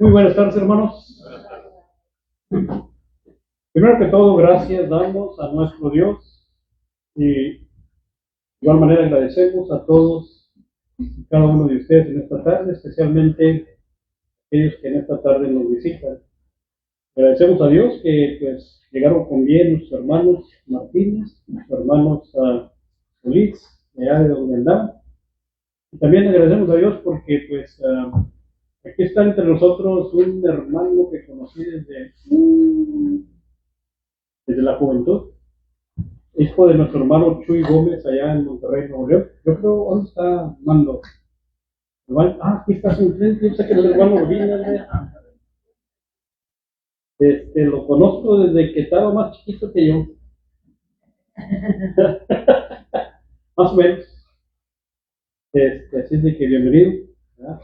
Muy buenas tardes, hermanos. Primero que todo, gracias damos a nuestro Dios y de igual manera agradecemos a todos y cada uno de ustedes en esta tarde, especialmente aquellos que en esta tarde nos visitan. Agradecemos a Dios que pues llegaron con bien nuestros hermanos Martínez, nuestros hermanos Solís, de allá de donde andamos. Y también agradecemos a Dios porque pues aquí está entre nosotros un hermano que conocí desde la juventud, hijo de nuestro hermano Chuy Gómez allá en Monterrey, Nuevo León. Yo creo, ¿dónde está Mando? Aquí está su enfrente, yo sé que el hermano Urbina, lo conozco desde que estaba más chiquito que yo. Más o menos. Así es de que bienvenido, ¿verdad?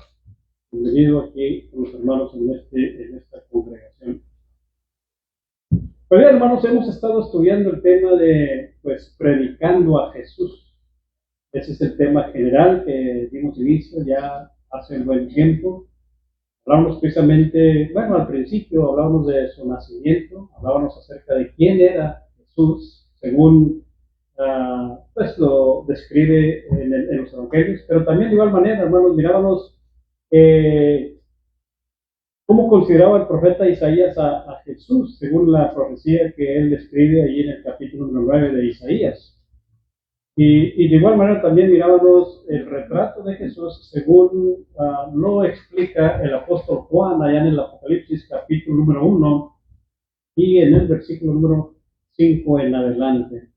Bienvenido aquí con los hermanos en esta congregación. Pues bien, hermanos, hemos estado estudiando el tema de, pues, predicando a Jesús. Ese es el tema general que dimos inicio ya hace un buen tiempo. Hablamos precisamente, bueno, al principio hablábamos de su nacimiento, hablábamos acerca de quién era Jesús, según pues lo describe en los evangelios, pero también de igual manera, hermanos, mirábamos cómo consideraba el profeta Isaías a Jesús, según la profecía que él describe ahí en el capítulo 9 de Isaías. Y de igual manera también mirábamos el retrato de Jesús según lo explica el apóstol Juan allá en el Apocalipsis capítulo número 1 y en el versículo número 5 en adelante.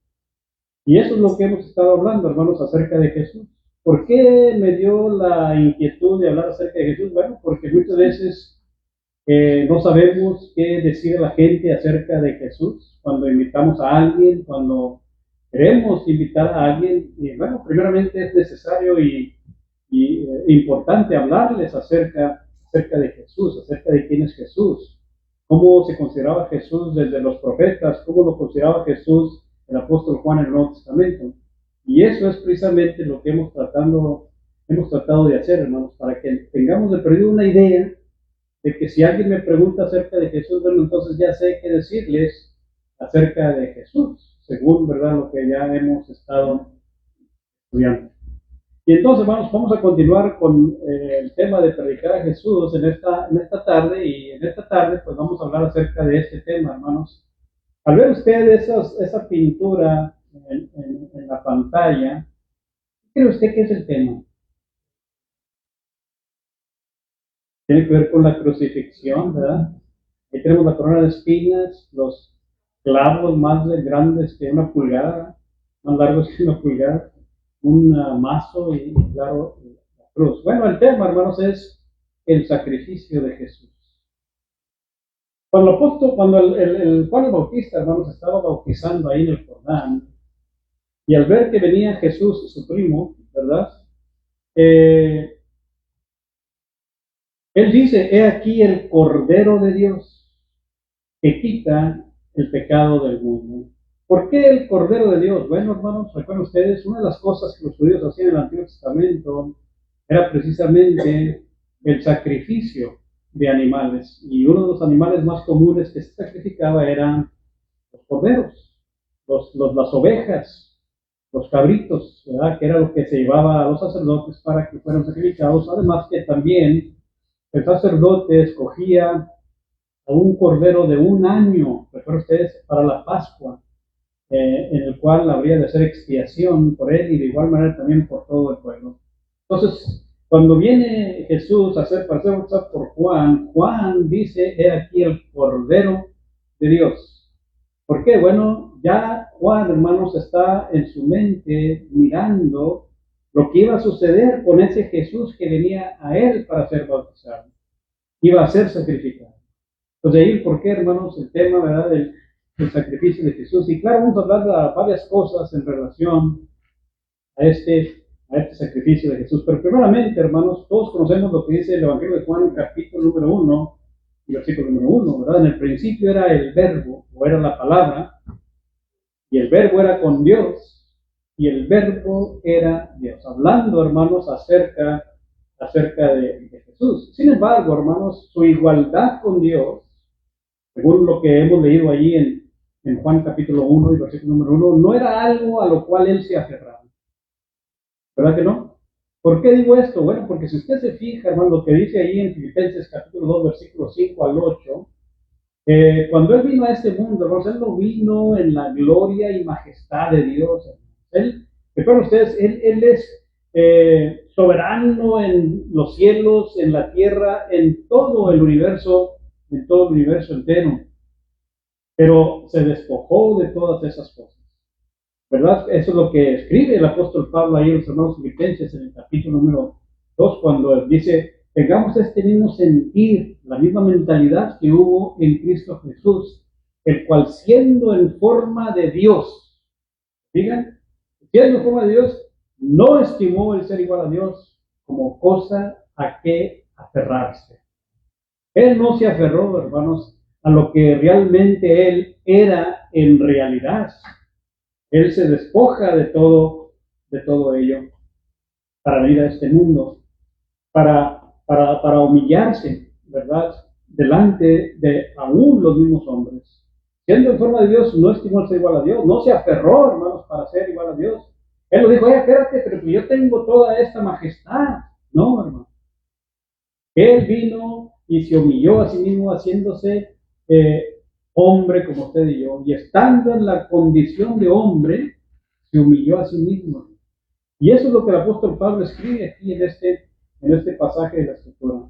Y eso es lo que hemos estado hablando, hermanos, acerca de Jesús. ¿Por qué me dio la inquietud de hablar acerca de Jesús? Bueno, porque muchas veces no sabemos qué decir la gente acerca de Jesús cuando invitamos a alguien, cuando queremos invitar a alguien. Y bueno, primeramente es necesario y importante hablarles acerca de Jesús, acerca de quién es Jesús, cómo se consideraba Jesús desde los profetas, cómo lo consideraba Jesús el apóstol Juan en el Nuevo Testamento. Y eso es precisamente lo que hemos tratado de hacer, hermanos, para que tengamos de perdido una idea de que si alguien me pregunta acerca de Jesús, bueno, entonces ya sé qué decirles acerca de Jesús, según, ¿verdad?, lo que ya hemos estado estudiando. Y entonces, vamos a continuar con el tema de predicar a Jesús en esta tarde, y en esta tarde pues vamos a hablar acerca de este tema, hermanos. Al ver usted esa pintura en la pantalla, ¿qué cree usted que es el tema? Tiene que ver con la crucifixión, ¿verdad? Ahí tenemos la corona de espinas, los clavos más grandes que una pulgada, más largos que una pulgada, un mazo y, claro, la cruz. Bueno, el tema, hermanos, es el sacrificio de Jesús. Cuando el Juan el Bautista, hermanos, estaba bautizando ahí en el Jordán, y al ver que venía Jesús, su primo, ¿verdad? Él dice, he aquí el Cordero de Dios que quita el pecado del mundo. ¿Por qué el Cordero de Dios? Bueno, hermanos, recuerden ustedes, una de las cosas que los judíos hacían en el Antiguo Testamento era precisamente el sacrificio de animales. Y uno de los animales más comunes que se sacrificaba eran los corderos, las ovejas, los cabritos, ¿verdad?, que era lo que se llevaba a los sacerdotes para que fueran sacrificados. Además que también el sacerdote escogía a un cordero de un año, recuerden ustedes, para la Pascua, en el cual habría de hacer expiación por él y de igual manera también por todo el pueblo. Entonces, cuando viene Jesús a ser bautizado por Juan dice, he aquí el Cordero de Dios. ¿Por qué? Bueno, ya Juan, hermanos, está en su mente mirando lo que iba a suceder con ese Jesús que venía a él para ser bautizado. Iba a ser sacrificado. Entonces, de ahí, ¿por qué, hermanos? El tema, ¿verdad?, del sacrificio de Jesús. Y claro, vamos a hablar de varias cosas en relación a este sacrificio de Jesús. Pero primeramente, hermanos, todos conocemos lo que dice el Evangelio de Juan, capítulo número 1, y versículo número 1, ¿verdad? En el principio era el verbo, o era la palabra, y el verbo era con Dios, y el verbo era Dios. Hablando, hermanos, acerca acerca de Jesús. Sin embargo, hermanos, su igualdad con Dios, según lo que hemos leído allí en Juan capítulo 1 y versículo número 1, no era algo a lo cual él se aferraba. ¿Verdad que no? ¿Por qué digo esto? Bueno, porque si usted se fija, hermano, lo que dice ahí en Filipenses capítulo 2, versículos 5 al 8, cuando él vino a este mundo, hermanos, él no vino en la gloria y majestad de Dios. Él, recuerden ustedes, él es soberano en los cielos, en la tierra, en todo el universo entero. Pero se despojó de todas esas cosas. ¿Verdad? Eso es lo que escribe el apóstol Pablo ahí en los hermanos filipenses en el capítulo número 2, cuando dice, tengamos este mismo sentir, la misma mentalidad que hubo en Cristo Jesús, el cual siendo en forma de Dios, digan, siendo en forma de Dios, no estimó el ser igual a Dios como cosa a que aferrarse. Él no se aferró, hermanos, a lo que realmente él era en realidad. Él se despoja de todo ello para venir a este mundo, para humillarse, ¿verdad? Delante de aún los mismos hombres. Siendo en forma de Dios, no estimó ser igual a Dios, no se aferró, hermanos, para ser igual a Dios. Él lo dijo, oye, espérate, pero yo tengo toda esta majestad. No, hermano. Él vino y se humilló a sí mismo, haciéndose hombre como usted y yo, y estando en la condición de hombre, se humilló a sí mismo. Y eso es lo que el apóstol Pablo escribe aquí en este pasaje de la Escritura.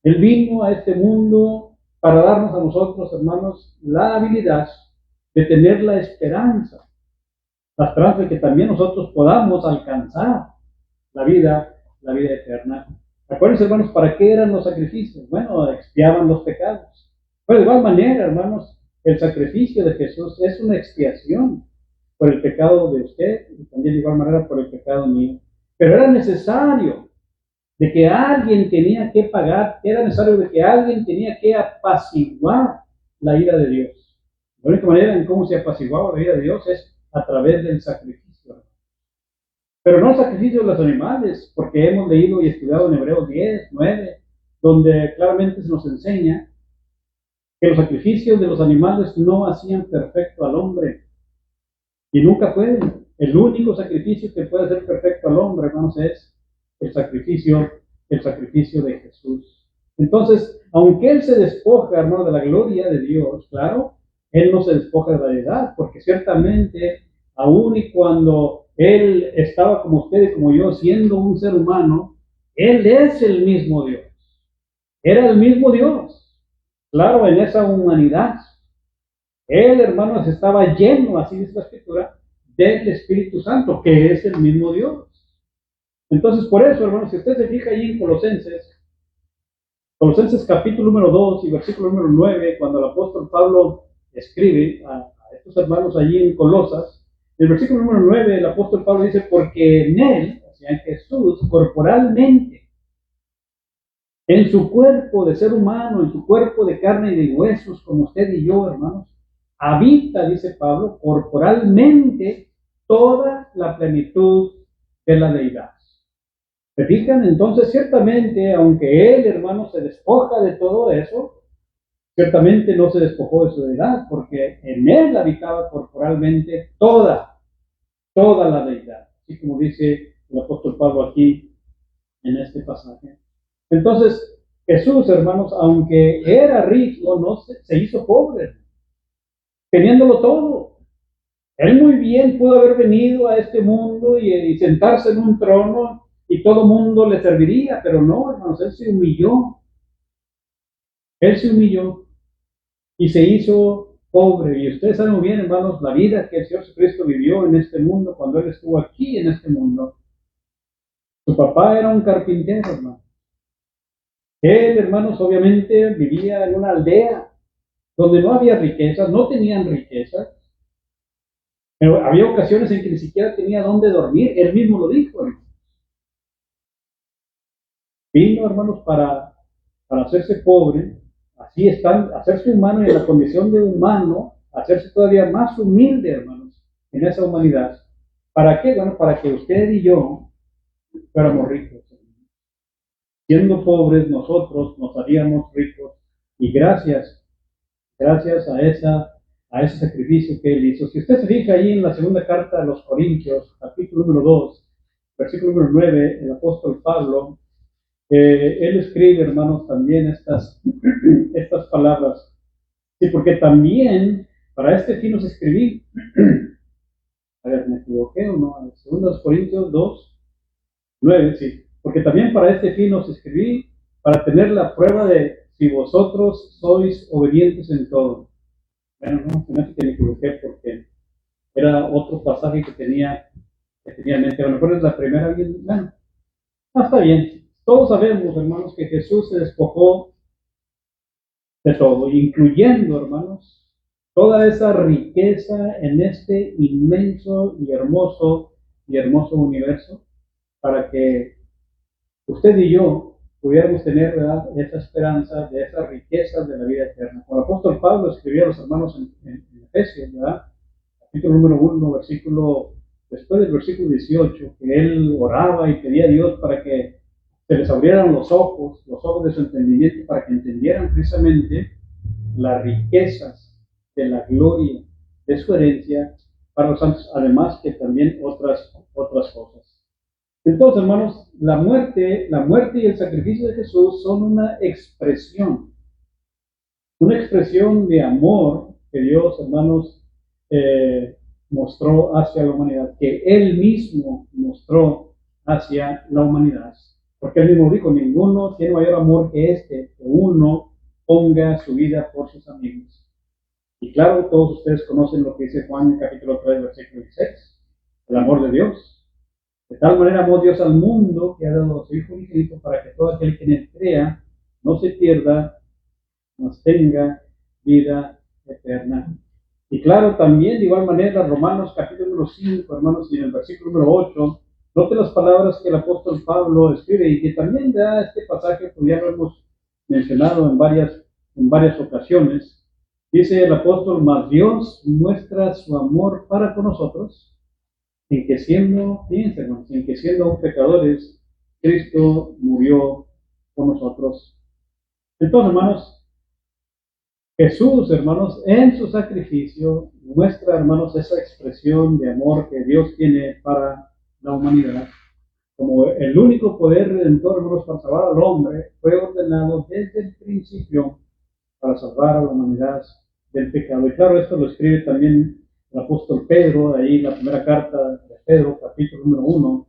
Él vino a este mundo para darnos a nosotros, hermanos, la habilidad de tener la esperanza de que también nosotros podamos alcanzar la vida eterna. Acuérdense, hermanos, ¿para qué eran los sacrificios? Bueno, expiaban los pecados. Pero de igual manera, hermanos, el sacrificio de Jesús es una expiación por el pecado de usted y también de igual manera por el pecado mío. Pero era necesario de que alguien tenía que pagar, era necesario de que alguien tenía que apaciguar la ira de Dios. La única manera en cómo se apaciguaba la ira de Dios es a través del sacrificio. Pero no el sacrificio de los animales, porque hemos leído y estudiado en Hebreos 10, 9, donde claramente se nos enseña que los sacrificios de los animales no hacían perfecto al hombre. Y nunca pueden. El único sacrificio que puede hacer perfecto al hombre, hermanos, es el sacrificio de Jesús. Entonces, aunque Él se despoja, hermano, de la gloria de Dios, claro, Él no se despoja de la deidad, porque ciertamente, aun y cuando Él estaba como usted y como yo, siendo un ser humano, Él es el mismo Dios. Era el mismo Dios, claro, en esa humanidad. Él, hermanos, estaba lleno, así dice la Escritura, del Espíritu Santo, que es el mismo Dios. Entonces, por eso, hermanos, si usted se fija ahí en Colosenses capítulo número 2 y versículo número 9, cuando el apóstol Pablo escribe a estos hermanos allí en Colosas, en el versículo número 9, el apóstol Pablo dice, porque en él, o sea, en Jesús, corporalmente, en su cuerpo de ser humano, en su cuerpo de carne y de huesos, como usted y yo, hermanos, habita, dice Pablo, corporalmente toda la plenitud de la deidad. ¿Se fijan? Entonces, ciertamente, aunque él, hermano, se despoja de todo eso, ciertamente no se despojó de su deidad, porque en él habitaba corporalmente toda la deidad, así como dice el apóstol Pablo aquí en este pasaje. Entonces, Jesús, hermanos, aunque era rico, no se hizo pobre, teniéndolo todo. Él muy bien pudo haber venido a este mundo y sentarse en un trono y todo mundo le serviría, pero no, hermanos, Él se humilló. Él se humilló y se hizo pobre. Y ustedes saben muy bien, hermanos, la vida que el Señor Jesucristo vivió en este mundo cuando Él estuvo aquí en este mundo. Su papá era un carpintero, hermano. Él, hermanos, obviamente vivía en una aldea donde no había riquezas, no tenían riquezas. Pero había ocasiones en que ni siquiera tenía dónde dormir. Él mismo lo dijo. Vino, hermanos, para hacerse pobre, así están, hacerse humano y en la condición de humano, hacerse todavía más humilde, hermanos, en esa humanidad. ¿Para qué? Bueno, para que usted y yo fuéramos ricos. siendo pobres nosotros nos haríamos ricos, y gracias a ese sacrificio que él hizo. Si usted se fija ahí en la segunda carta a los Corintios, capítulo número 2, versículo número 9, el apóstol Pablo, él escribe, hermanos, también estas palabras. Sí, porque también para este fin os escribí, a ver, ¿me equivoqué o no? Segundo Corintios 2, 9, sí. Porque también para este fin os escribí, para tener la prueba de si vosotros sois obedientes en todo. Bueno, no, se me hace que me equivoqué porque era otro pasaje que tenía en mente. A lo mejor es la primera. Bueno, está bien. Todos sabemos, hermanos, que Jesús se despojó de todo, incluyendo, hermanos, toda esa riqueza en este inmenso y hermoso universo, para que usted y yo pudiéramos tener, ¿verdad?, esa esperanza de esas riquezas de la vida eterna. Como el apóstol Pablo escribía a los hermanos en Efesios, ¿verdad?, capítulo número 1, después del versículo 18, que él oraba y pedía a Dios para que se les abrieran los ojos de su entendimiento, para que entendieran precisamente las riquezas de la gloria de su herencia para los santos, además que también otras cosas. Entonces, hermanos, la muerte y el sacrificio de Jesús son una expresión de amor que Dios, hermanos, mostró hacia la humanidad, que Él mismo mostró hacia la humanidad. Porque Él mismo dijo, ninguno tiene mayor amor que este, que uno ponga su vida por sus amigos. Y claro, todos ustedes conocen lo que dice Juan capítulo 3, versículo 16, el amor de Dios. De tal manera amó Dios al mundo que ha dado a su Hijo unigénito para que todo aquel que en él crea no se pierda, mas tenga vida eterna. Y claro, también de igual manera, Romanos capítulo número 5, hermanos, y en el versículo número 8, note las palabras que el apóstol Pablo escribe y que también da este pasaje, pues ya lo hemos mencionado en varias ocasiones. Dice el apóstol, mas Dios muestra su amor para con nosotros, fíjense, hermanos, en que siendo aún pecadores, Cristo murió por nosotros. Entonces, hermanos, Jesús, hermanos, en su sacrificio muestra, hermanos, esa expresión de amor que Dios tiene para la humanidad. Como el único poder redentor, hermanos, para salvar al hombre, fue ordenado desde el principio para salvar a la humanidad del pecado. Y claro, esto lo escribe también el apóstol Pedro, ahí en la primera carta de Pedro, capítulo número 1,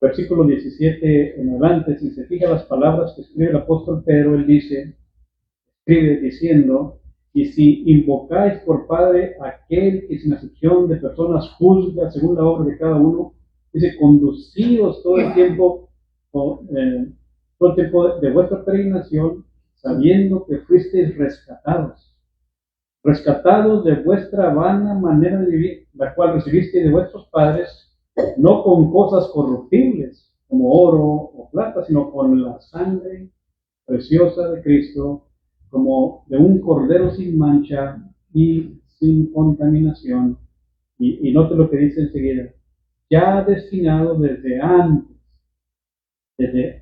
versículo 17 en adelante. Si se fija las palabras que escribe el apóstol Pedro, él escribe diciendo, y si invocáis por Padre aquel que sin acepción de personas juzga según la obra de cada uno, dice, conducidos todo el tiempo de vuestra peregrinación, sabiendo que fuisteis rescatados de vuestra vana manera de vivir, la cual recibisteis de vuestros padres, no con cosas corruptibles, como oro o plata, sino con la sangre preciosa de Cristo, como de un cordero sin mancha y sin contaminación. Y note lo que dice enseguida, ya destinado desde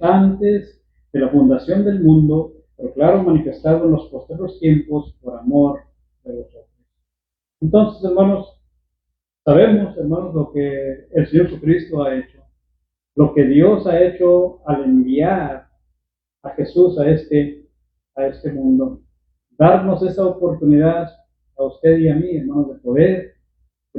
antes de la fundación del mundo, pero claro, manifestado en los posteriores tiempos por amor de vosotros. Entonces, hermanos, sabemos, hermanos, lo que el Señor Jesucristo ha hecho, lo que Dios ha hecho al enviar a Jesús a este mundo, darnos esa oportunidad a usted y a mí, hermanos, de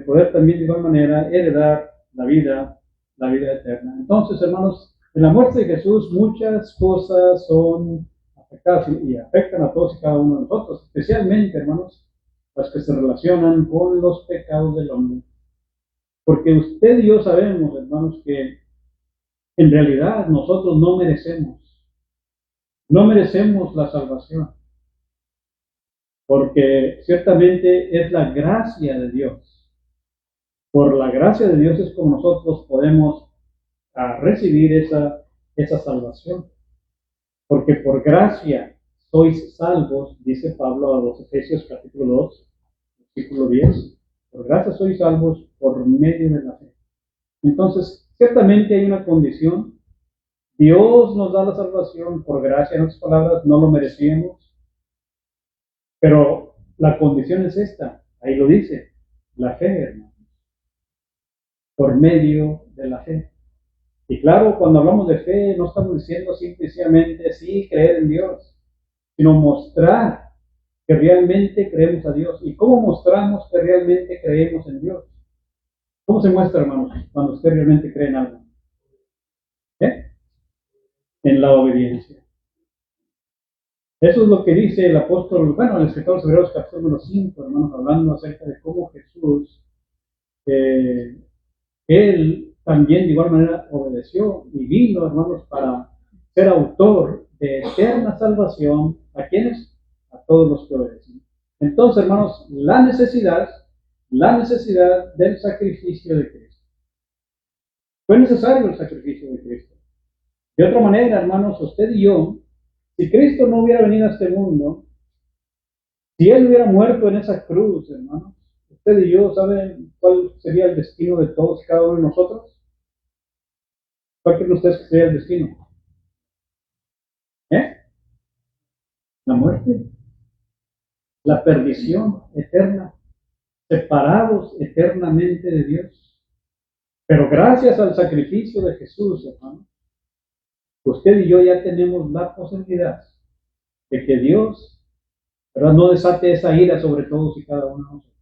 poder también de igual manera heredar la vida eterna. Entonces, hermanos, en la muerte de Jesús muchas cosas son afectadas y afectan a todos y cada uno de nosotros, especialmente, hermanos, las que se relacionan con los pecados del hombre. Porque usted y yo sabemos, hermanos, que en realidad nosotros no merecemos la salvación, porque ciertamente es la gracia de Dios. Por la gracia de Dios es como nosotros podemos recibir esa salvación. Porque por gracia sois salvos, dice Pablo a los Efesios capítulo 2, versículo 10. Por gracia sois salvos por medio de la fe. Entonces, ciertamente hay una condición Dios nos da la salvación por gracia, en otras palabras, no lo merecíamos, pero la condición es esta, ahí lo dice, la fe, hermano, por medio de la fe. Y claro, cuando hablamos de fe, no estamos diciendo simplemente sí, creer en Dios, sino mostrar que realmente creemos a Dios. ¿Y cómo mostramos que realmente creemos en Dios? ¿Cómo se muestra, hermanos, cuando usted realmente cree en algo? ¿Eh? En la obediencia. Eso es lo que dice el apóstol, bueno, el escritor de Hebreos capítulo 5, hermanos, hablando acerca de cómo Jesús, él también de igual manera obedeció y vino, hermanos, para ser autor de eterna salvación. ¿A quiénes? A todos los que obedecen. Entonces, hermanos, la necesidad del sacrificio de Cristo. Fue necesario el sacrificio de Cristo. De otra manera, hermanos, usted y yo, si Cristo no hubiera venido a este mundo, si Él hubiera muerto en esa cruz, hermanos, usted y yo, ¿saben cuál sería el destino de todos y cada uno de nosotros? ¿Cuál creen ustedes que sería el destino? ¿Eh? La muerte, la perdición eterna, separados eternamente de Dios. Pero gracias al sacrificio de Jesús, hermanos, usted y yo ya tenemos la posibilidad de que Dios, ¿verdad?, no desate esa ira sobre todos y cada uno de nosotros.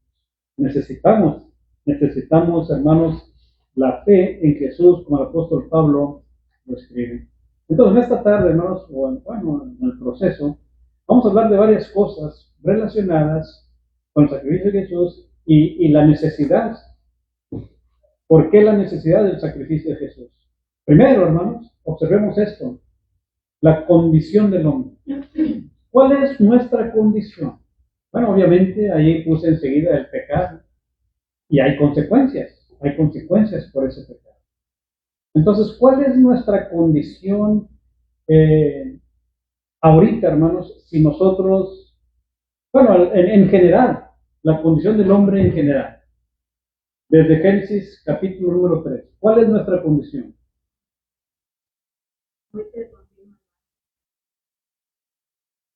Necesitamos, hermanos, la fe en Jesús, como el apóstol Pablo lo escribe. Entonces, en esta tarde, hermanos, bueno, en el proceso, vamos a hablar de varias cosas relacionadas con el sacrificio de Jesús y la necesidad. ¿Por qué la necesidad del sacrificio de Jesús? Primero, hermanos, observemos esto, la condición del hombre. ¿Cuál es nuestra condición? Bueno, obviamente ahí puse enseguida el pecado y hay consecuencias por ese pecado. Entonces, ¿cuál es nuestra condición ahorita, hermanos, si nosotros, bueno, en general, la condición del hombre en general, desde Génesis capítulo número 3, ¿cuál es nuestra condición?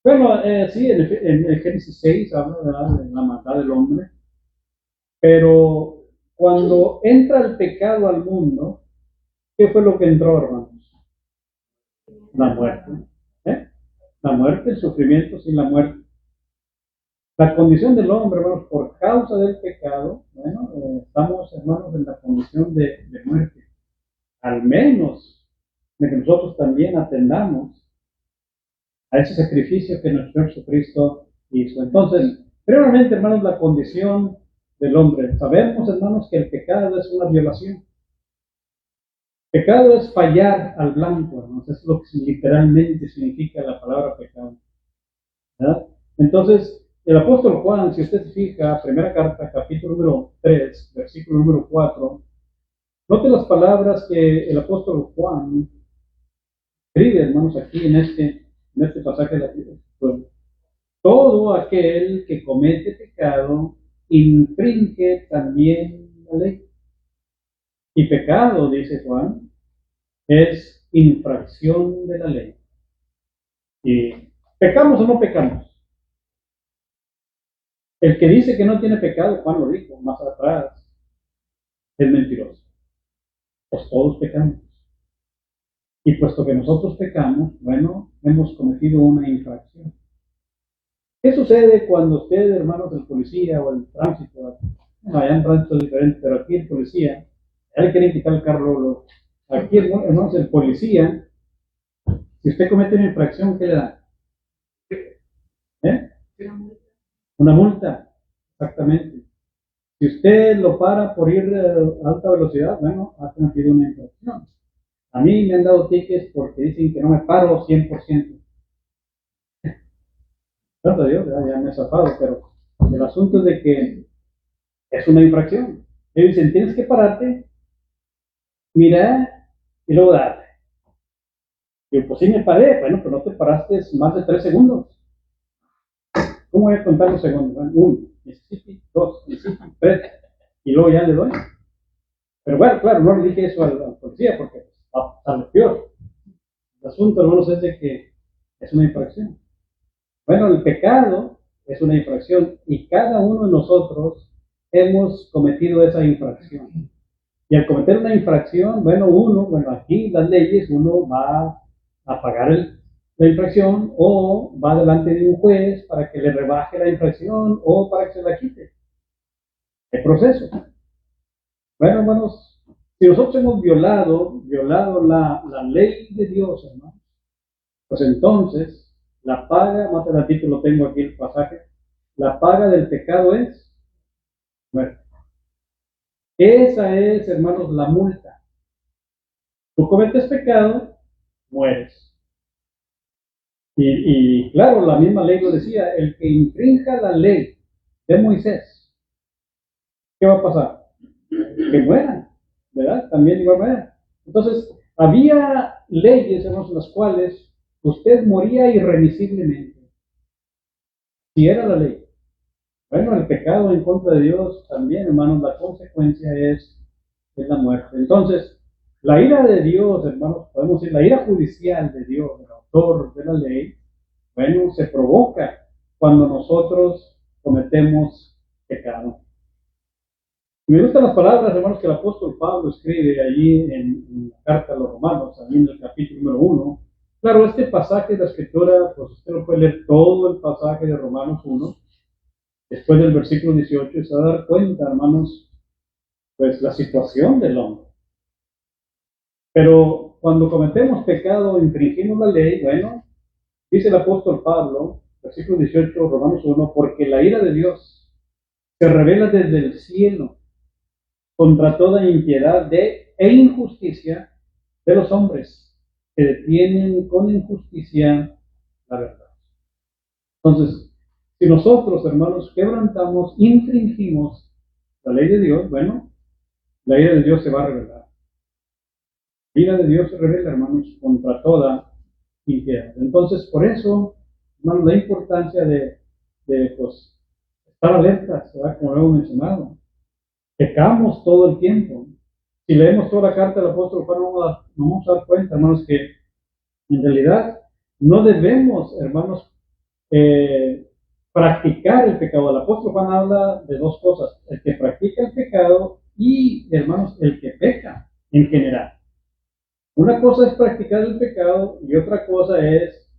Bueno, sí, en Génesis 6 habla de la maldad del hombre, pero cuando entra el pecado al mundo, ¿qué fue lo que entró, hermanos? La muerte. ¿Eh? La muerte, el sufrimiento sin la muerte. La condición del hombre, hermanos, por causa del pecado, bueno, estamos, hermanos, en la condición de muerte. Al menos de que nosotros también atendamos a ese sacrificio que nuestro Señor Jesucristo hizo. Entonces, primeramente, hermanos, la condición del hombre. Sabemos, hermanos, que el pecado es una violación. Pecado es fallar al blanco, hermanos. Eso es lo que literalmente significa la palabra pecado, ¿verdad? Entonces, el apóstol Juan, si usted se fija, primera carta, capítulo número 3, versículo número 4, note las palabras que el apóstol Juan escribe, hermanos, aquí en este pasaje de la Biblia. Todo aquel que comete pecado infringe también la ley. Y pecado, dice Juan, es infracción de la ley. ¿Y pecamos o no pecamos? El que dice que no tiene pecado, Juan lo dijo más atrás, es mentiroso. Pues todos pecamos. Y puesto que nosotros pecamos, bueno, hemos cometido una infracción. ¿Qué sucede cuando usted, hermanos, el policía o el tránsito, allá en tránsito es diferente, pero aquí el policía, ya le quieren quitar el carro, aquí, hermanos, el policía, si usted comete una infracción, ¿qué le da? ¿Eh? Una multa, exactamente. Si usted lo para por ir a alta velocidad, bueno, ha cometido una infracción. A mí me han dado tickets porque dicen que no me paro 100%. Gracias a Dios, ya me he zafado, pero el asunto es de que es una infracción. Ellos dicen, tienes que pararte, mirar y luego darte. Y pues sí me paré, bueno, pero no te paraste más de 3 segundos. ¿Cómo voy a contar los segundos? Bueno, 1, Mississippi, 2, Mississippi, 3, y luego ya le doy. Pero bueno, claro, no le dije eso al policía porque sale peor. El asunto, hermanos, es de que es una infracción. Bueno, el pecado es una infracción y cada uno de nosotros hemos cometido esa infracción. Y al cometer una infracción, bueno, aquí las leyes, uno va a pagar la infracción o va delante de un juez para que le rebaje la infracción o para que se la quite. El proceso. Bueno, hermanos, si nosotros hemos violado la ley de Dios, hermanos, pues entonces la paga, más adelante lo tengo aquí el pasaje, la paga del pecado es muerte. Esa es, hermanos, la multa. Tú cometes pecado, mueres. Y claro, la misma ley lo decía, el que infrinja la ley de Moisés, ¿qué va a pasar? Que mueran, ¿verdad? También igual manera. Entonces, había leyes, hermanos, en las cuales usted moría irremisiblemente, si era la ley. Bueno, el pecado en contra de Dios también, hermanos, la consecuencia es la muerte. Entonces, la ira de Dios, hermanos, podemos decir, la ira judicial de Dios, el autor de la ley, bueno, se provoca cuando nosotros cometemos pecado. Me gustan las palabras, hermanos, que el apóstol Pablo escribe allí en la carta a los Romanos, también en el capítulo número 1. Claro, este pasaje de la Escritura, pues usted lo puede leer todo el pasaje de Romanos 1, después del versículo 18, y se va a dar cuenta, hermanos, pues la situación del hombre. Pero cuando cometemos pecado, infringimos la ley, bueno, dice el apóstol Pablo, versículo 18, Romanos 1, porque la ira de Dios se revela desde el cielo contra toda impiedad e injusticia de los hombres que detienen con injusticia la verdad. Entonces, si nosotros, hermanos, quebrantamos, infringimos la ley de Dios, bueno, la ira de Dios se va a revelar. La ira de Dios se revela, hermanos, contra toda impiedad. Entonces, por eso, hermanos, la importancia de pues, estar alertas, ¿verdad? Como lo hemos mencionado. Pecamos todo el tiempo. Si leemos toda la carta del apóstol Juan, nos vamos a dar cuenta, hermanos, que en realidad no debemos, hermanos, practicar el pecado. El apóstol Juan habla de dos cosas: el que practica el pecado y, hermanos, el que peca en general. Una cosa es practicar el pecado y otra cosa es,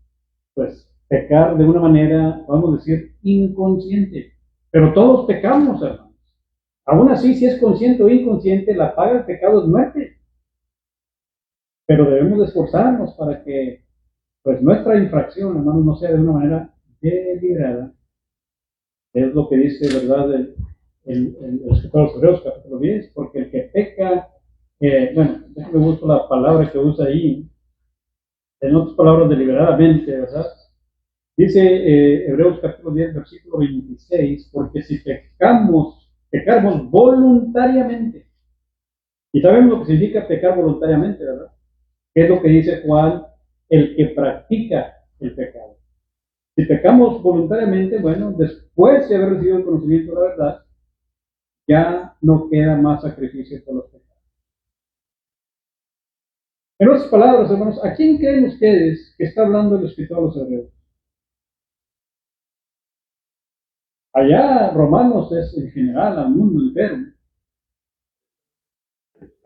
pues, pecar de una manera, vamos a decir, inconsciente. Pero todos pecamos, hermanos. Aún así, si es consciente o inconsciente, la paga del pecado es muerte. Pero debemos de esforzarnos para que, pues, nuestra infracción, hermanos, no sea de una manera deliberada. Es lo que dice, ¿verdad?, el escritor de los Hebreos, capítulo 10, porque el que peca, bueno, déjame buscar la palabra que usa ahí, en otras palabras, deliberadamente, ¿verdad? Dice Hebreos capítulo 10, versículo 26, porque si pecamos voluntariamente, y sabemos lo que significa pecar voluntariamente, ¿verdad? ¿Qué es lo que dice Juan? El que practica el pecado. Si pecamos voluntariamente, bueno, después de haber recibido el conocimiento de la verdad, ya no queda más sacrificio por los pecados. En otras palabras, hermanos, ¿a quién creen ustedes que está hablando el escritor de los Hebreos? Allá Romanos es en general al mundo entero.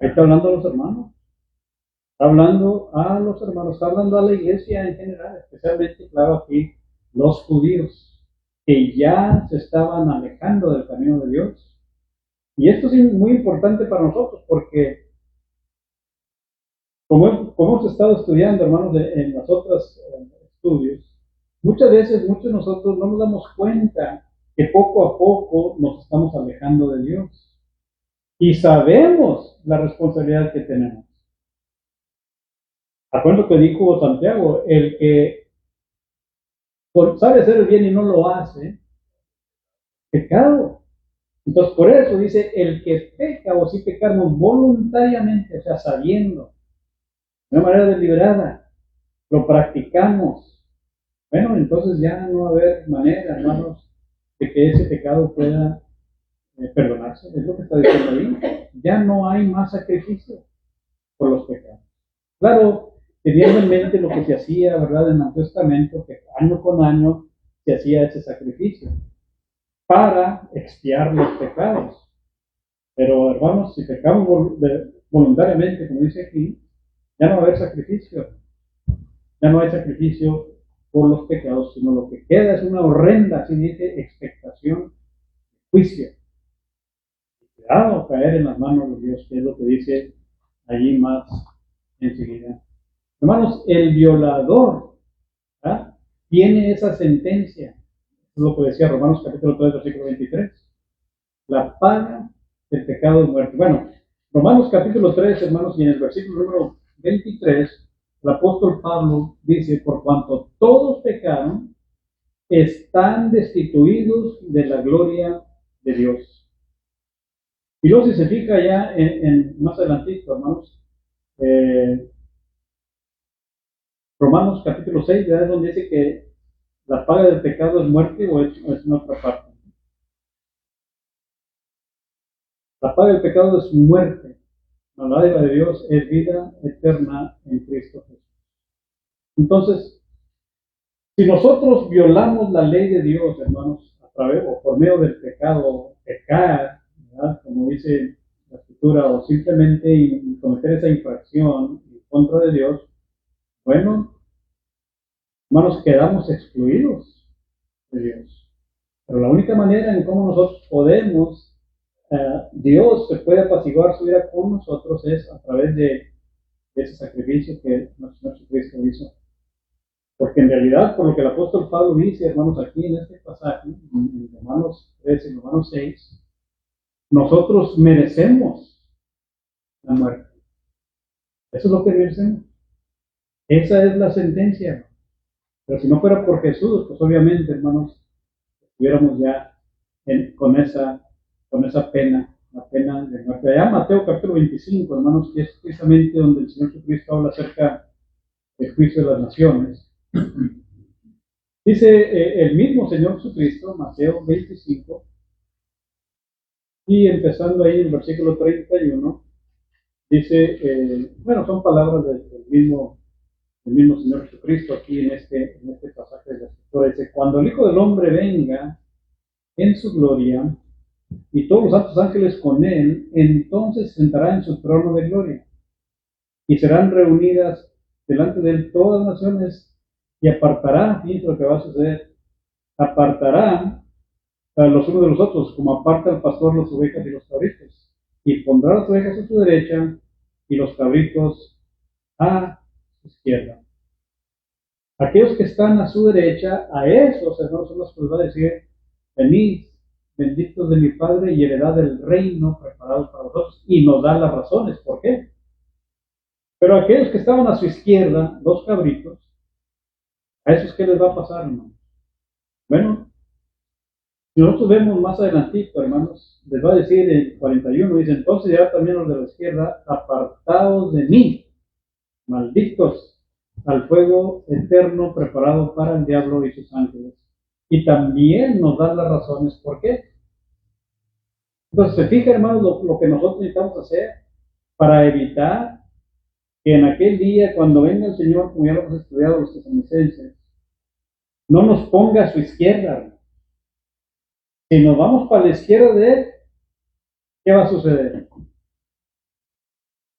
Ahí está hablando a los hermanos. Está hablando a los hermanos, está hablando a la iglesia en general, especialmente, claro, aquí los judíos, que ya se estaban alejando del camino de Dios. Y esto es muy importante para nosotros, porque como hemos estado estudiando, hermanos, en las otras estudios, muchas veces, muchos de nosotros no nos damos cuenta que poco a poco nos estamos alejando de Dios. Y sabemos la responsabilidad que tenemos. Acuerdo que dijo Santiago, el que sabe hacer el bien y no lo hace, pecado. Entonces, por eso dice, el que peca, o si pecamos voluntariamente, o sea, sabiendo, de una manera deliberada, lo practicamos. Bueno, entonces ya no va a haber manera, hermanos, de que ese pecado pueda perdonarse. Es lo que está diciendo ahí. Ya no hay más sacrificio por los pecados. Claro, teniendo en mente lo que se hacía, ¿verdad?, en el Antiguo Testamento, que año con año se hacía ese sacrificio para expiar los pecados. Pero hermanos, si pecamos voluntariamente, como dice aquí, ya no va a haber sacrificio. Ya no hay sacrificio por los pecados, sino lo que queda es una horrenda, así dice, expectación, juicio. Cuidado caer en las manos de Dios, que es lo que dice allí más enseguida. Hermanos, el violador, ¿verdad?, tiene esa sentencia. Es lo que decía Romanos capítulo 3, versículo 23. La paga del pecado es muerte. Bueno, Romanos capítulo 3, hermanos, y en el versículo número 23, el apóstol Pablo dice: por cuanto todos pecaron, están destituidos de la gloria de Dios. Y luego, si se fija ya más adelantito, hermanos, Romanos capítulo 6, ya es donde dice que la paga del pecado es muerte, o es en otra parte. La paga del pecado es muerte. La dádiva de Dios es vida eterna en Cristo Jesús. Entonces, si nosotros violamos la ley de Dios, hermanos, a través o por medio del pecado, pecar, ¿verdad?, como dice la Escritura, o simplemente cometer esa infracción en contra de Dios, bueno, hermanos, quedamos excluidos de Dios. Pero la única manera en cómo nosotros podemos, Dios se puede apaciguar su ira con nosotros, es a través de ese sacrificio que nuestro Jesucristo hizo. Porque en realidad, por lo que el apóstol Pablo dice, hermanos, aquí en este pasaje, en Romanos 3 y Romanos 6, nosotros merecemos la muerte. Eso es lo que merecemos. Esa es la sentencia. Pero si no fuera por Jesús, pues obviamente, hermanos, estuviéramos ya con esa pena, la pena de muerte. Allá Mateo capítulo 25, hermanos, que es precisamente donde el Señor Jesucristo habla acerca del juicio de las naciones. Dice el mismo Señor Jesucristo, Mateo 25, y empezando ahí en el versículo 31, dice, bueno, son palabras del mismo Señor Jesucristo aquí en este pasaje de la Escritura. Dice: cuando el Hijo del Hombre venga en su gloria y todos los santos ángeles con él, entonces sentará en su trono de gloria y serán reunidas delante de él todas las naciones, y apartará, fíjense lo que va a suceder, apartará a los unos de los otros, como aparta el pastor las ovejas y los cabritos, y pondrá las ovejas a su derecha y los cabritos a su izquierda. Aquellos que están a su derecha, a esos hermanos son los que les va a decir: venid, benditos de mi Padre, y heredad del reino preparado para vosotros. Y nos da las razones, ¿por qué? Pero aquellos que estaban a su izquierda, los cabritos, ¿a esos qué les va a pasar, hermanos? Bueno, si nosotros vemos más adelantito, hermanos, les va a decir en 41, dice: entonces ya también los de la izquierda, apartados de mí, malditos, al fuego eterno preparado para el diablo y sus ángeles. Y también nos dan las razones por qué. Entonces, se fija, hermanos, lo que nosotros necesitamos hacer para evitar que en aquel día, cuando venga el Señor, como ya lo hemos estudiado los tesalonicenses, no nos ponga a su izquierda. Si nos vamos para la izquierda de él, ¿qué va a suceder?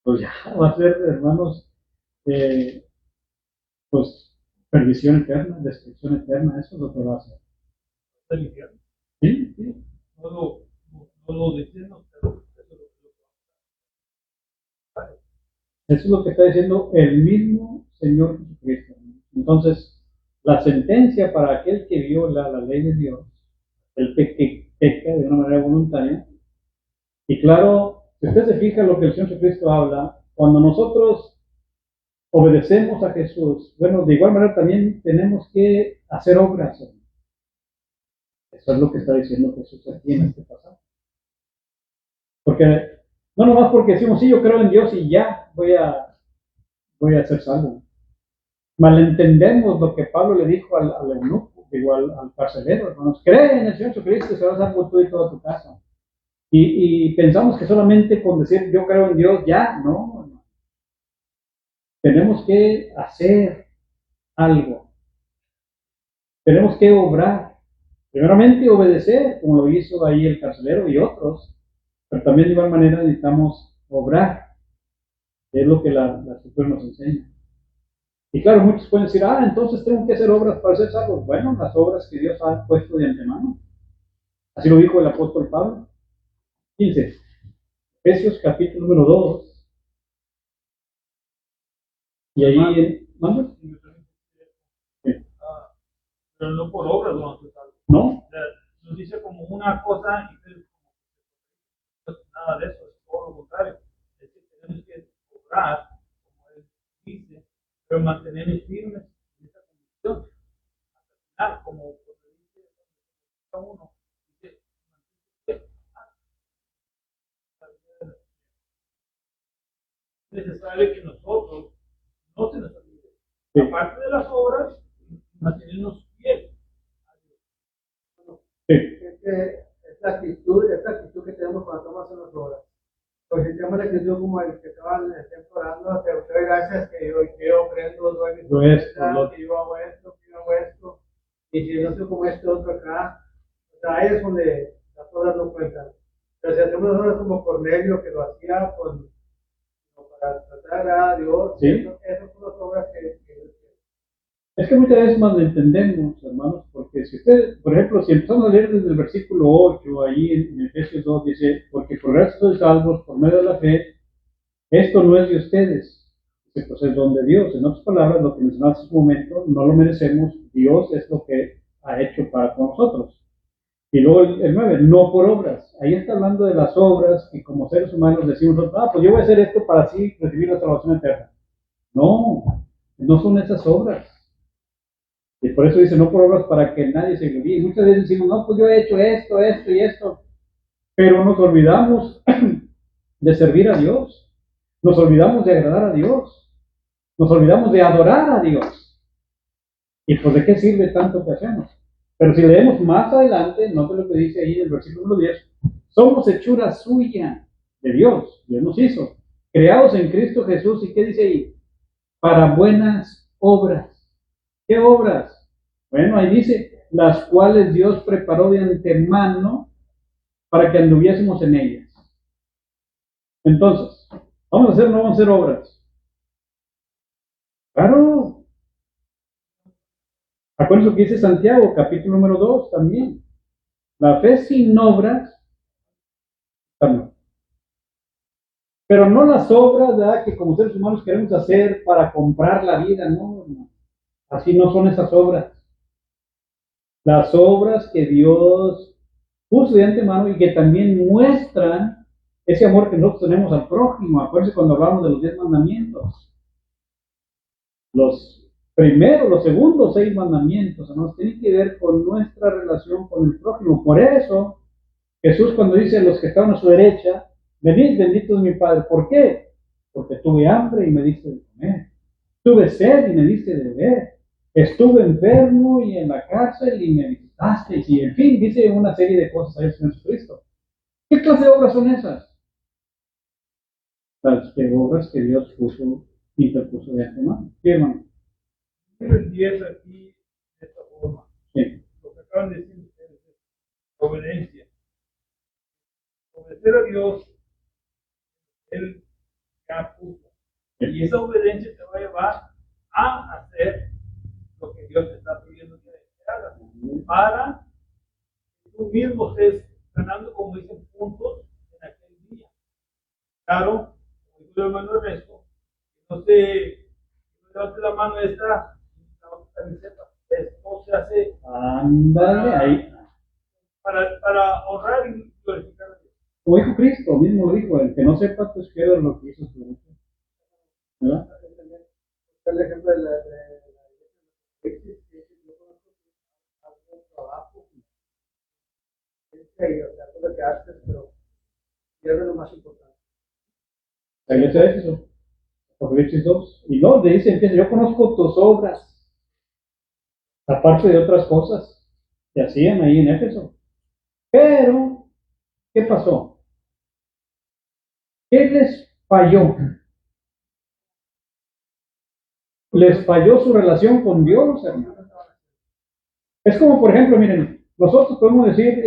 Pues ya va a ser, hermanos, pues perdición eterna, destrucción eterna. Eso es lo que va a hacer. ¿Está el infierno? ¿Sí? Sí. No lo diciendo, pero eso es lo que está diciendo el mismo Señor Jesucristo. Entonces, la sentencia para aquel que viola la ley de Dios, el que peca de una manera voluntaria, y claro, si usted se fija lo que el Señor Jesucristo habla, cuando nosotros obedecemos a Jesús, bueno, de igual manera también tenemos que hacer obras. Eso es lo que está diciendo Jesús aquí en este pasaje. Porque no nomás porque decimos: sí, yo creo en Dios y ya voy a ser salvo. Malentendemos lo que Pablo le dijo al eunuco, igual al carcelero, hermanos: cree en el Señor Jesucristo y serás salvo tú y toda tu casa. Y pensamos que solamente con decir yo creo en Dios ya, no. tenemos que hacer algo. Tenemos que obrar. Primeramente obedecer, como lo hizo ahí el carcelero y otros, pero también de igual manera necesitamos obrar, que es lo que la escritura nos enseña. Y claro, muchos pueden decir, entonces tengo que hacer obras para ser salvos. Bueno, las obras que Dios ha puesto de antemano. Así lo dijo el apóstol Pablo. 15. Efesios capítulo número 2. Y ahí, ¿manda? Sí. Pero no por obras vamos a salvo. ¿No? O sea, nos dice como una cosa y nada de eso, es todo lo contrario. Es que tenemos que obrar, como él dice, pero mantenernos firmes en esa condición. Hasta el final, como dice uno, dice, es necesario que nosotros no se nos olvide. Sí. Aparte de las obras, mantenernos fieles. Sí. Esta actitud que tenemos cuando estamos en las obras. Pues si tenemos la actitud como el que estaban orando, te doy gracias que yo prendo, doy mi Yo que yo hago esto, y si no soy como este otro acá, o sea, ahí es donde las obras no cuentan. Pero si hacemos las obras como Cornelio, que lo hacía para tratar a Dios, ¿Sí? esas son las obras que Es que muchas veces más lo entendemos, hermanos, porque si usted, por ejemplo, si empezamos a leer desde el versículo 8, ahí en Efesios 2, dice, porque por gracia sois salvos por medio de la fe, esto no es de ustedes, pues es don de Dios. En otras palabras, lo que mencionaste hace un momento, no lo merecemos, Dios es lo que ha hecho para con nosotros. Y luego el 9, no por obras. Ahí está hablando de las obras que como seres humanos decimos, pues yo voy a hacer esto para así recibir la salvación eterna. No, no son esas obras. Y por eso dice, no por obras para que nadie se gloríe. Muchas veces decimos, no, pues yo he hecho esto, esto y esto. Pero nos olvidamos de servir a Dios. Nos olvidamos de agradar a Dios. Nos olvidamos de adorar a Dios. ¿Y pues de qué sirve tanto que hacemos? Pero si leemos más adelante, note lo que dice ahí en el versículo 10, somos hechura suya de Dios. Dios nos hizo. Creados en Cristo Jesús. ¿Y qué dice ahí? Para buenas obras. ¿Qué obras? Bueno, ahí dice, las cuales Dios preparó de antemano para que anduviésemos en ellas. Entonces, ¿vamos a hacer o no vamos a hacer obras? Claro. Acuérdense lo que dice Santiago, capítulo número 2 también. La fe sin obras, no. Pero no las obras, ¿verdad?, que como seres humanos queremos hacer para comprar la vida, no. Así no son esas obras. Las obras que Dios puso de antemano y que también muestran ese amor que nosotros tenemos al prójimo. Acuérdense cuando hablamos de los 10 mandamientos. Los primeros, los segundos 6 mandamientos, ¿no?, tienen que ver con nuestra relación con el prójimo. Por eso, Jesús cuando dice a los que estaban a su derecha, venid, bendito es mi Padre. ¿Por qué? Porque tuve hambre y me diste de comer. Tuve sed y me diste de beber. Estuve enfermo y en la cárcel y me visitaste. Y en fin, dice una serie de cosas a Jesucristo. ¿Qué clase de obras son esas? Las obras que Dios interpuso de antemano. ¿Sí, hermano? El 10 aquí de esta forma. Sí. Lo que acaban de decir ustedes es obediencia. Obedecer a Dios, Él ya puso. Y esa obediencia te va a llevar a hacer lo que Dios te está pidiendo que hagas. Para que tú mismo estés ganando, como dicen, puntos en aquel día. Claro, como dijo el hermano Ernesto, no se levante la mano esta, la camiseta. Esto se hace Ándale, ahí. para honrar y glorificar a Dios. Como dijo Cristo, mismo lo dijo, el que no sepa, pues que ver lo que hizo su derecho. ¿Verdad? el ejemplo de la trabajo y todo lo que haces, pero pierde lo más importante. La iglesia de Éfeso, Apocalipsis 2. Y no, le dice, empieza, yo conozco tus obras, aparte de otras cosas que hacían ahí en Éfeso. Pero, ¿qué pasó? ¿Qué les falló? les falló su relación con Dios, hermano. Es como, por ejemplo, miren, nosotros podemos decir,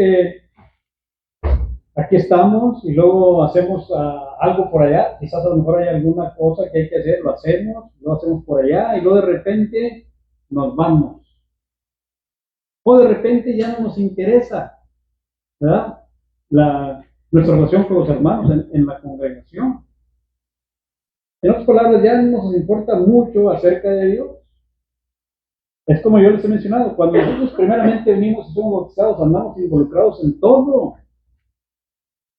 aquí estamos y luego hacemos algo por allá, quizás a lo mejor hay alguna cosa que hay que hacer, lo hacemos por allá y luego de repente nos vamos. O de repente ya no nos interesa, ¿verdad? Nuestra relación con los hermanos en la congregación. En otras palabras, ya no nos importa mucho acerca de Dios. Es como yo les he mencionado, cuando nosotros primeramente venimos y somos bautizados, andamos involucrados en todo.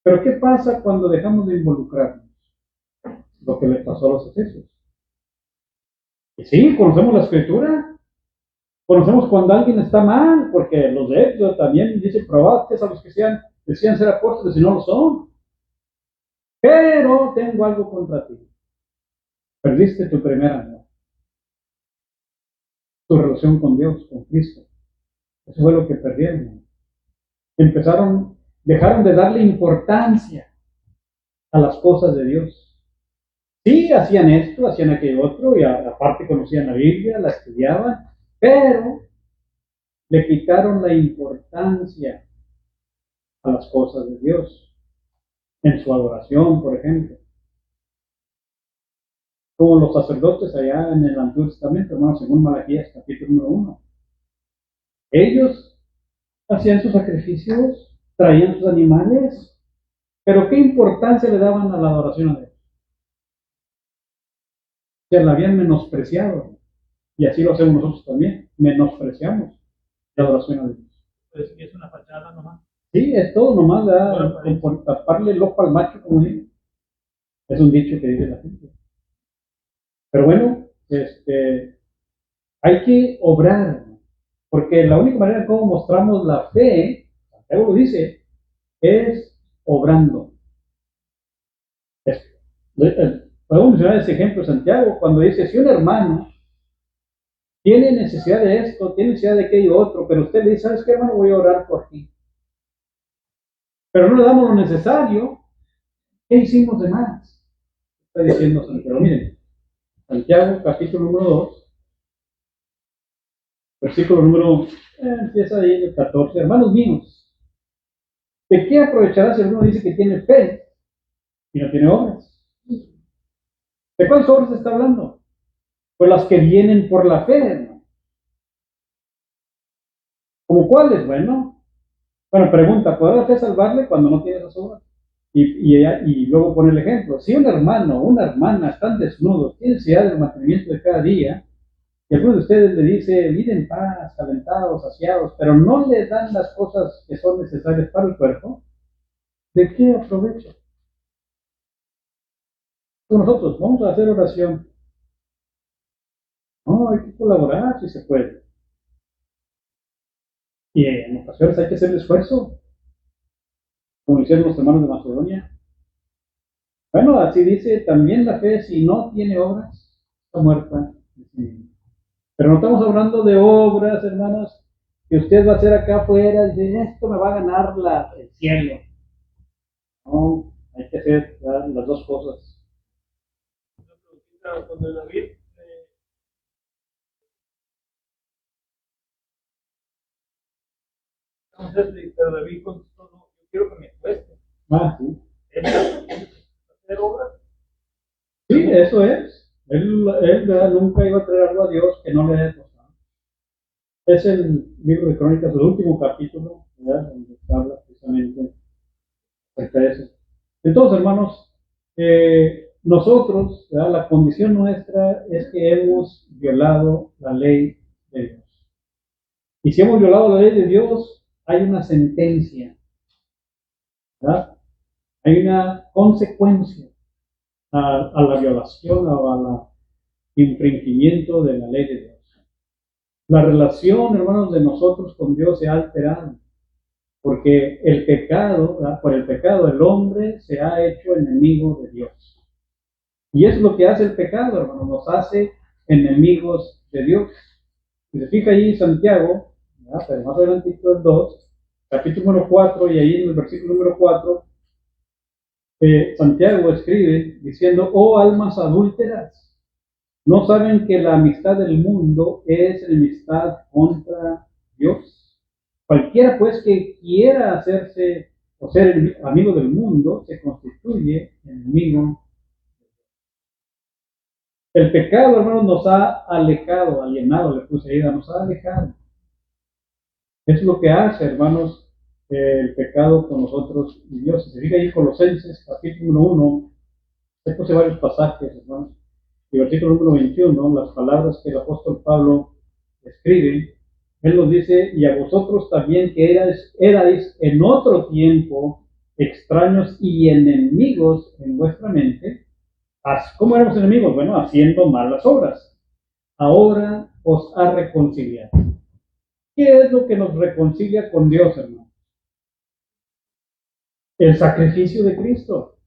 Pero ¿qué pasa cuando dejamos de involucrarnos? Lo que le pasó a los efesios. Y sí, conocemos la escritura, conocemos cuando alguien está mal, porque los de Éxodo también dicen, probaste a los que decían ser apóstoles y no lo son. Pero tengo algo contra ti. Perdiste tu primer amor. Tu relación con Dios, con Cristo. Eso fue lo que perdieron. Dejaron de darle importancia a las cosas de Dios. Sí, hacían esto, hacían aquello otro, y aparte conocían la Biblia, la estudiaban, pero le quitaron la importancia a las cosas de Dios, en su adoración, por ejemplo. Como los sacerdotes allá en el Antiguo Testamento, hermanos, según Malaquías, capítulo 1. Ellos hacían sus sacrificios, traían sus animales, pero ¿qué importancia le daban a la adoración a Dios? Se la habían menospreciado. Y así lo hacemos nosotros también. Menospreciamos la adoración a Dios. Pues es una fachada nomás. Sí, es todo nomás, por taparle el ojo al macho, como digo. Es un dicho que dice la gente. Pero bueno, hay que obrar, porque la única manera en cómo mostramos la fe, Santiago lo dice, es obrando. Podemos mencionar ese ejemplo, Santiago, cuando dice, si un hermano tiene necesidad de esto, tiene necesidad de aquello otro, pero usted le dice, ¿sabes qué, hermano? Voy a orar por ti. Pero no le damos lo necesario, ¿qué hicimos de más? Está diciendo Santiago. Miren, Santiago, capítulo número 2, versículo número, empieza ahí el 14. Hermanos míos, ¿de qué aprovechará si alguno dice que tiene fe y no tiene obras? ¿De cuáles obras está hablando? Pues las que vienen por la fe, hermano. ¿Cómo cuáles? Bueno, pregunta, ¿podrá la fe salvarle cuando no tiene esas obras? Y luego pone el ejemplo. Si un hermano o una hermana están desnudos, tienen necesidad del mantenimiento de cada día, y alguno de ustedes le dice, viven en paz, calentados, saciados, pero no le dan las cosas que son necesarias para el cuerpo, ¿de qué aprovecho? Nosotros vamos a hacer oración. No, hay que colaborar si se puede. Y en ocasiones hay que hacer el esfuerzo, como hicieron los hermanos de Macedonia. Bueno, así dice, también la fe, si no tiene obras, está muerta. Pero no estamos hablando de obras, hermanos, que usted va a hacer acá afuera, y dice, esto me va a ganar el cielo. No, hay que hacer las dos cosas. Cuando David pero David contestó, no, yo quiero que me cueste. Sí. ¿Hacer obras? Sí, eso es. Él nunca iba a traer algo a Dios que no le haya costado. Es el libro de Crónicas, el último capítulo, ¿verdad? Donde habla precisamente acerca de eso. Entonces, hermanos, nosotros, ¿verdad? La condición nuestra es que hemos violado la ley de Dios. Y si hemos violado la ley de Dios, hay una sentencia, ¿verdad? Hay una consecuencia a la violación o al infringimiento de la ley de Dios. La relación, hermanos, de nosotros con Dios se ha alterado, porque el pecado, ¿verdad? Por el pecado, el hombre se ha hecho enemigo de Dios. Y es lo que hace el pecado, hermanos, nos hace enemigos de Dios. Si se fija ahí Santiago, ¿verdad? Pero más adelantito el 2, capítulo número 4, y ahí en el versículo número 4, Santiago escribe diciendo, oh almas adúlteras, ¿No saben que la amistad del mundo es enemistad contra Dios? Cualquiera pues que quiera hacerse o ser amigo del mundo se constituye enemigo. El pecado, hermanos, nos ha alejado, alienado, le puse ahí, nos ha alejado. Es lo que hace, hermanos, el pecado con nosotros y Dios. Si se fija ahí en Colosenses, capítulo 1, le puse varios pasajes, hermanos, y versículo número 21, las palabras que el apóstol Pablo escribe, él nos dice, y a vosotros también que erais en otro tiempo extraños y enemigos en vuestra mente. ¿Cómo éramos enemigos? Bueno, haciendo malas obras. Ahora os ha reconciliado. ¿Qué es lo que nos reconcilia con Dios, hermano? El sacrificio de Cristo.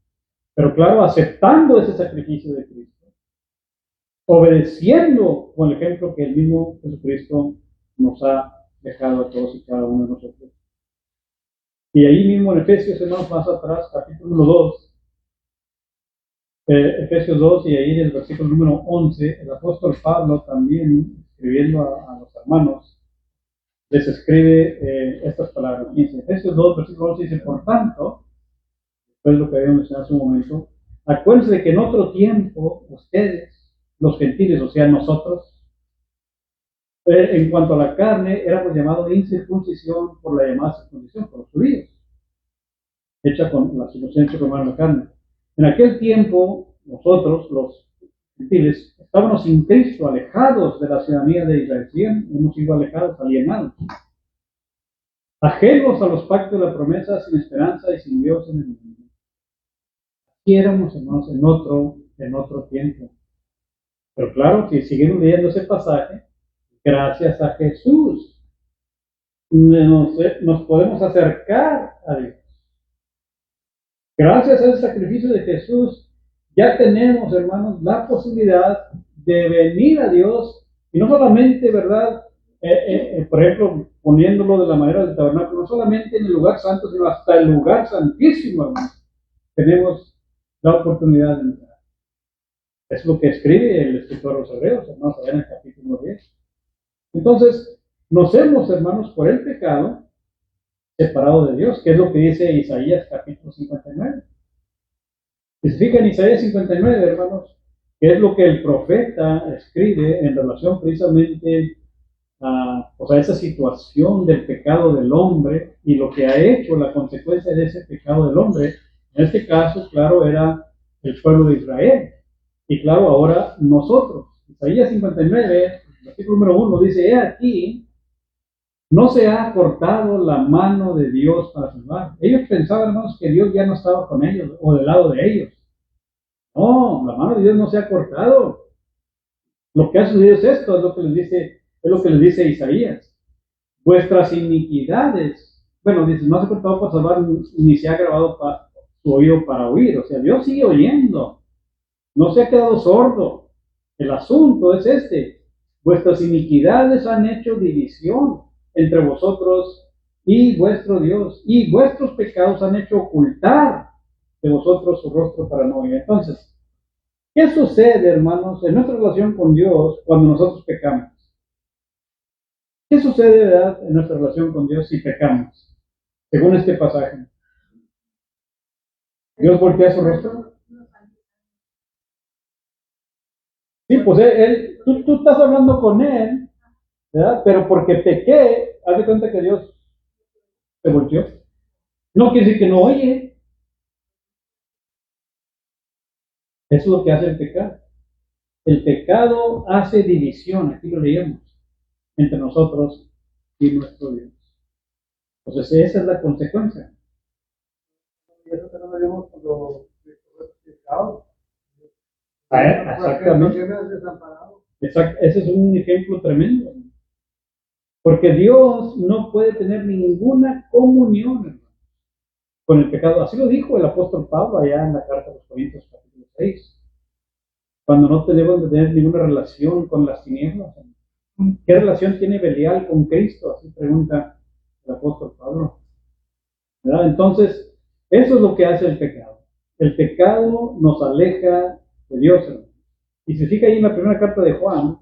Pero claro, aceptando ese sacrificio de Cristo, obedeciendo con el ejemplo que el mismo Jesucristo nos ha dejado a todos y cada uno de nosotros. Y ahí mismo en Efesios, hermanos, más atrás, capítulo 2, Efesios 2, y ahí en el versículo número 11, el apóstol Pablo también, escribiendo a los hermanos, les escribe estas palabras. Dice, Efesios 2, versículo 11, dice, por tanto, después de lo que habíamos mencionado hace un momento, acuérdense de que en otro tiempo, ustedes, los gentiles, o sea, nosotros, en cuanto a la carne, éramos llamados de incircuncisión por la llamada circuncisión, por los judíos, hecha con la circuncisión romana de la carne. En aquel tiempo, nosotros, los gentiles, estábamos sin Cristo, alejados de la ciudadanía de Israel. ¿Sí? Hemos sido alejados, alienados, ajenos a los pactos de la promesa, sin esperanza y sin Dios en el mundo. Aquí éramos, hermanos, en otro tiempo. Pero claro, si seguimos leyendo ese pasaje, gracias a Jesús nos podemos acercar a Dios. Gracias al sacrificio de Jesús, ya tenemos, hermanos, la posibilidad de venir a Dios, y no solamente, ¿verdad? Por ejemplo, poniéndolo de la manera del tabernáculo, no solamente en el lugar santo, sino hasta el lugar santísimo, hermanos. Tenemos la oportunidad de entrar. Es lo que escribe el escritor de los Hebreos, hermanos, allá en el capítulo 10. Entonces, nos hemos, hermanos, por el pecado, separado de Dios, que es lo que dice Isaías capítulo 59. Si se fijan en Isaías 59, hermanos, que es lo que el profeta escribe en relación precisamente a esa situación del pecado del hombre y lo que ha hecho, la consecuencia de ese pecado del hombre. En este caso, claro, era el pueblo de Israel. Y claro, ahora nosotros. Isaías 59, versículo número 1, dice, he aquí, no se ha cortado la mano de Dios para salvar. Ellos pensaban, hermanos, que Dios ya no estaba con ellos o del lado de ellos. No, la mano de Dios no se ha cortado. Lo que ha sucedido es esto, es lo que les dice Isaías. Vuestras iniquidades, bueno, dice, no se ha cortado para salvar, ni se ha grabado su oído para oír. O sea, Dios sigue oyendo. No se ha quedado sordo. El asunto es este. Vuestras iniquidades han hecho división entre vosotros y vuestro Dios, y vuestros pecados han hecho ocultar de vosotros su rostro para no oír. Entonces, ¿qué sucede, hermanos, en nuestra relación con Dios cuando nosotros pecamos? ¿Qué sucede, verdad, en nuestra relación con Dios si pecamos? Según este pasaje. ¿Dios voltea su rostro? Sí, pues tú estás hablando con Él, ¿verdad? Pero porque pequé, haz de cuenta que Dios te volteó. No quiere decir que no oye. Eso es lo que hace el pecado. El pecado hace división, aquí lo leíamos, entre nosotros y nuestro Dios. Entonces esa es la consecuencia. Y eso también lo vimos cuando pecados. Exactamente. Ese es un ejemplo tremendo. Porque Dios no puede tener ninguna comunión con el pecado. Así lo dijo el apóstol Pablo allá en la carta de los Corintios capítulo 6. Cuando no tenemos de tener ninguna relación con las tinieblas. ¿Qué relación tiene Belial con Cristo? Así pregunta el apóstol Pablo. ¿Verdad? Entonces, eso es lo que hace el pecado. El pecado nos aleja de Dios, hermano. Y se fija ahí en la primera carta de Juan,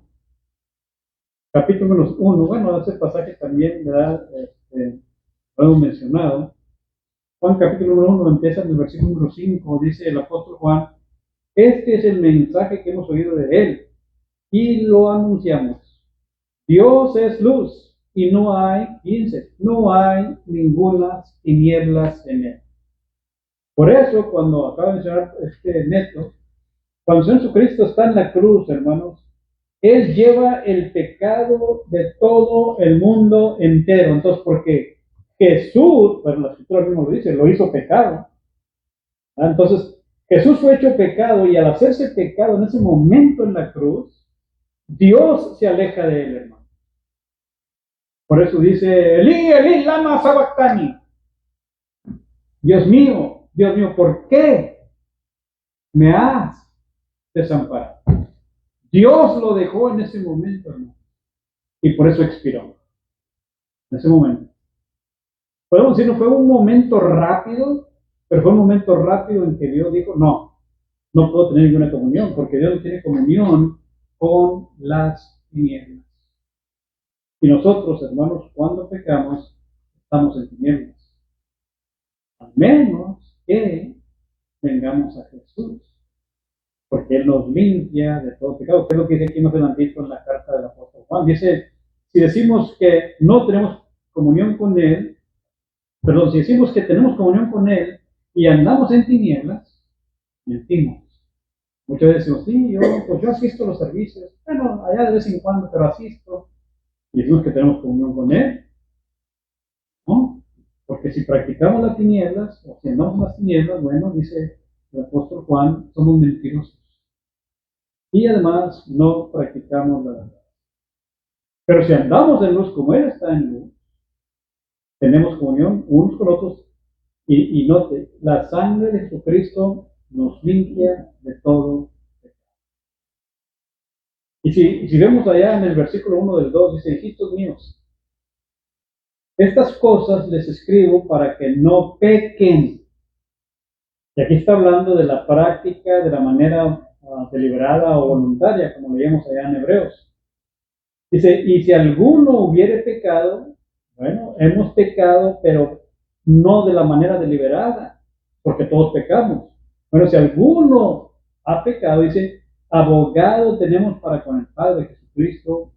capítulo 1, bueno, ese pasaje también, ¿verdad? Lo hemos mencionado. Juan capítulo 1 empieza en el versículo número 5, dice el apóstol Juan, este es el mensaje que hemos oído de él y lo anunciamos. Dios es luz y no hay, fíjense, no hay ninguna tinieblas en él. Por eso, cuando acaba de mencionar Neto, cuando el Señor Jesucristo está en la cruz, hermanos, Él lleva el pecado de todo el mundo entero. Entonces, porque Jesús, pues la escritura mismo lo dice, lo hizo pecado. Entonces, Jesús fue hecho pecado y al hacerse pecado en ese momento en la cruz, Dios se aleja de él, hermano. Por eso dice, Elí, Elí, lama sabactani. Dios mío, ¿por qué me has desamparado? Dios lo dejó en ese momento, hermano. Y por eso expiró. En ese momento. Podemos decir, no fue un momento rápido, pero fue un momento rápido en que Dios dijo, no puedo tener ninguna comunión, porque Dios no tiene comunión con las tinieblas. Y nosotros, hermanos, cuando pecamos, estamos en tinieblas. A menos que vengamos a Jesús, porque Él nos limpia de todo pecado. ¿Qué es lo que dice aquí más adelantito en la carta del apóstol Juan? Dice, si decimos que no tenemos comunión con Él, si decimos que tenemos comunión con Él y andamos en tinieblas, mentimos. Muchas veces decimos, sí, yo asisto a los servicios, bueno, allá de vez en cuando, pero asisto. Y decimos que tenemos comunión con Él, ¿no? Porque si practicamos las tinieblas, o si andamos en las tinieblas, bueno, dice el apóstol Juan, somos mentirosos. Y además no practicamos la verdad. Pero si andamos en luz como Él está en luz, tenemos comunión unos con otros, y note, la sangre de Jesucristo nos limpia de todo pecado. Y si vemos allá en el versículo 1 del 2, dice, hijitos míos, estas cosas les escribo para que no pequen. Y aquí está hablando de la práctica de la manera deliberada o voluntaria, como leíamos allá en Hebreos. Dice, y si alguno hubiere pecado, bueno, hemos pecado, pero no de la manera deliberada, porque todos pecamos. Bueno, si alguno ha pecado, dice, abogado tenemos para con el Padre, Jesucristo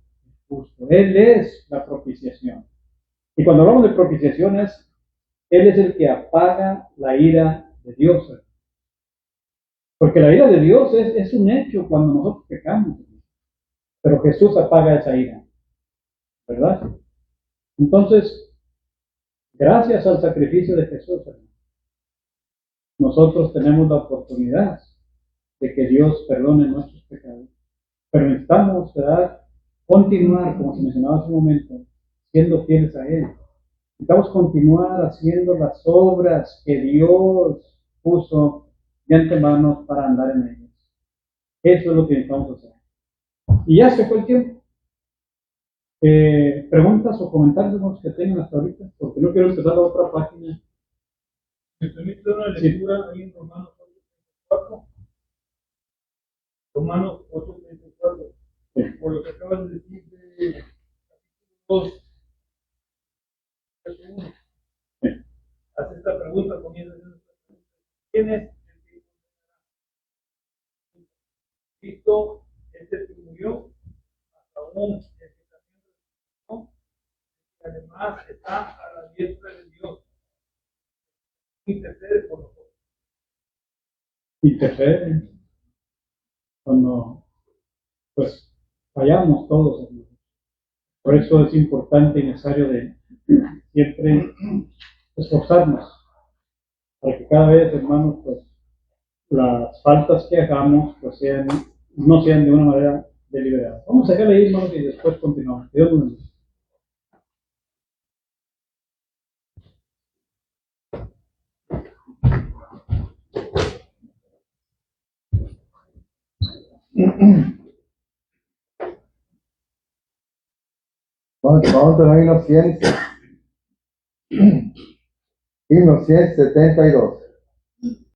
justo. Él es la propiciación. Y cuando hablamos de propiciación Él es el que apaga la ira de Dios. Porque la ira de Dios es un hecho cuando nosotros pecamos. Pero Jesús apaga esa ira. ¿Verdad? Entonces, gracias al sacrificio de Jesús, nosotros tenemos la oportunidad de que Dios perdone nuestros pecados. Pero necesitamos, ¿verdad?, continuar, como se mencionaba hace un momento, siendo fieles a Él. Necesitamos continuar haciendo las obras que Dios puso de antemano para andar en ellas. Eso es lo que necesitamos hacer. Y ya se fue el tiempo. Preguntas o comentarios que tengan hasta ahorita, porque no quiero empezar la otra página. ¿Me permite una lectura ahí en Romanos 8:34? Romanos 8:34. Sí. Por lo que acabas de decir de capítulo 2, versículo 1. Sí. Hace esta pregunta, comienza haciendo esta pregunta. ¿Quién es el que condenará? Cristo es el que murió, hasta aún el que también resucitó, y además está a la diestra de Dios. Intercede por nosotros. Intercede cuando pues fallamos todos, hermanos. Por eso es importante y necesario de siempre esforzarnos para que cada vez, hermanos, pues las faltas que hagamos pues no sean de una manera deliberada. Vamos a dejarle ahí, hermanos, y después continuamos. Dios nos bendiga. Vamos a himno 172.